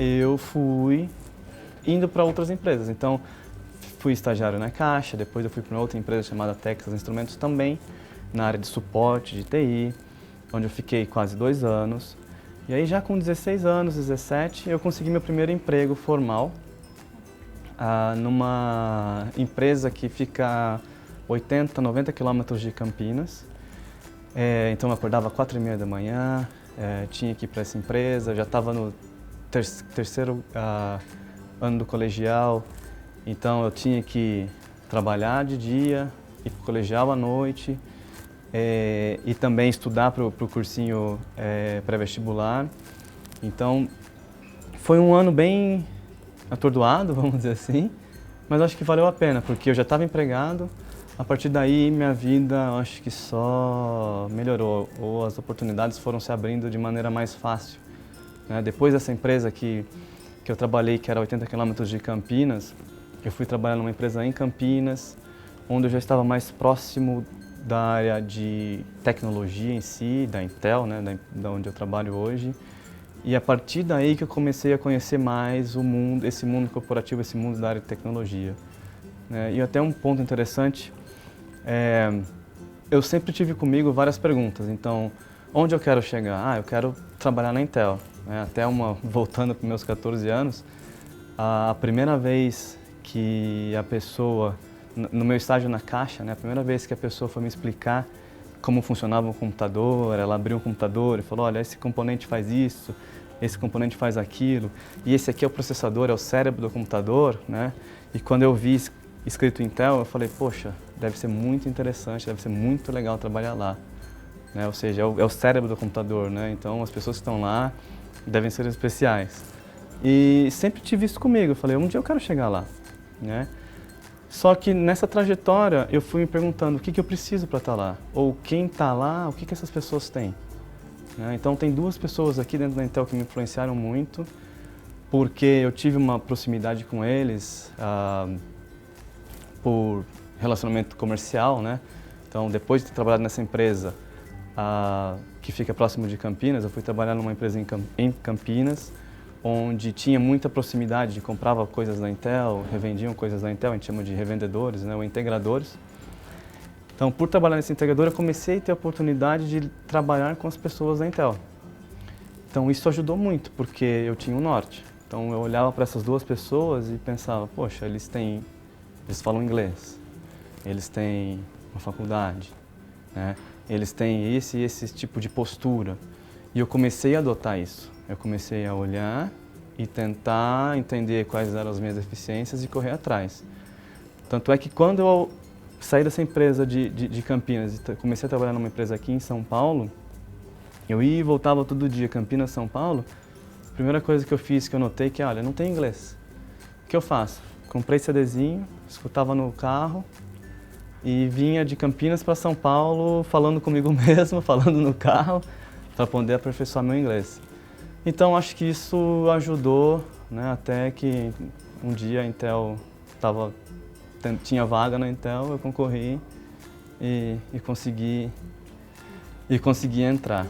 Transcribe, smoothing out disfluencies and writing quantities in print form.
eu fui indo para outras empresas. Então, fui estagiário na Caixa, depois eu fui para uma outra empresa chamada Texas Instrumentos também, na área de suporte, de TI, onde eu fiquei quase 2 anos. E aí já com 16 anos, 17, eu consegui meu primeiro emprego formal numa empresa que fica 80, 90 quilômetros de Campinas. Então eu acordava às 4h30 da manhã, tinha que ir para essa empresa, já estava no terceiro ano do colegial, então eu tinha que trabalhar de dia, ir para o colegial à noite e também estudar para o cursinho pré-vestibular. Então foi um ano bem atordoado, vamos dizer assim, mas acho que valeu a pena, porque eu já estava empregado. A partir daí, minha vida, acho que só melhorou, ou as oportunidades foram se abrindo de maneira mais fácil, né? Depois dessa empresa que eu trabalhei, que era 80 quilômetros de Campinas, eu fui trabalhar numa empresa em Campinas, onde eu já estava mais próximo da área de tecnologia em si, da Intel, né, da onde eu trabalho hoje. E a partir daí que eu comecei a conhecer mais o mundo, esse mundo corporativo, esse mundo da área de tecnologia. E até um ponto interessante, eu sempre tive comigo várias perguntas. Então, onde eu quero chegar? Eu quero trabalhar na Intel. Até voltando para os meus 14 anos, a primeira vez que a pessoa, no meu estágio na Caixa, né, a primeira vez que a pessoa foi me explicar como funcionava um computador, ela abriu um computador e falou, olha, esse componente faz isso, esse componente faz aquilo, e esse aqui é o processador, é o cérebro do computador, né? E quando eu vi escrito Intel, eu falei, poxa, deve ser muito interessante, deve ser muito legal trabalhar lá, né? Ou seja, é o cérebro do computador, né? Então as pessoas que estão lá devem ser especiais. E sempre tive isso comigo, eu falei, um dia eu quero chegar lá, né? Só que nessa trajetória eu fui me perguntando o que eu preciso para estar lá, ou quem está lá, o que essas pessoas têm. Então tem 2 pessoas aqui dentro da Intel que me influenciaram muito, porque eu tive uma proximidade com eles por relacionamento comercial, né? Então depois de ter trabalhado nessa empresa que fica próximo de Campinas, eu fui trabalhar numa empresa em Campinas, onde tinha muita proximidade, comprava coisas da Intel, revendiam coisas da Intel, a gente chama de revendedores, né, ou integradores. Então, por trabalhar nessa integradora, eu comecei a ter a oportunidade de trabalhar com as pessoas da Intel. Então, isso ajudou muito, porque eu tinha um norte. Então, eu olhava para essas 2 pessoas e pensava, poxa, eles falam inglês, eles têm uma faculdade, né, eles têm esse tipo de postura. E eu comecei a adotar isso. Eu comecei a olhar e tentar entender quais eram as minhas deficiências e correr atrás. Tanto é que quando eu saí dessa empresa de Campinas e comecei a trabalhar numa empresa aqui em São Paulo, eu ia e voltava todo dia, Campinas, São Paulo, a primeira coisa que eu fiz, que eu notei, que olha, não tem inglês. O que eu faço? Comprei CDzinho, escutava no carro e vinha de Campinas para São Paulo falando comigo mesmo, falando no carro, para poder aperfeiçoar meu inglês. Então acho que isso ajudou, né, até que um dia a Intel tinha vaga na Intel, eu concorri e consegui entrar.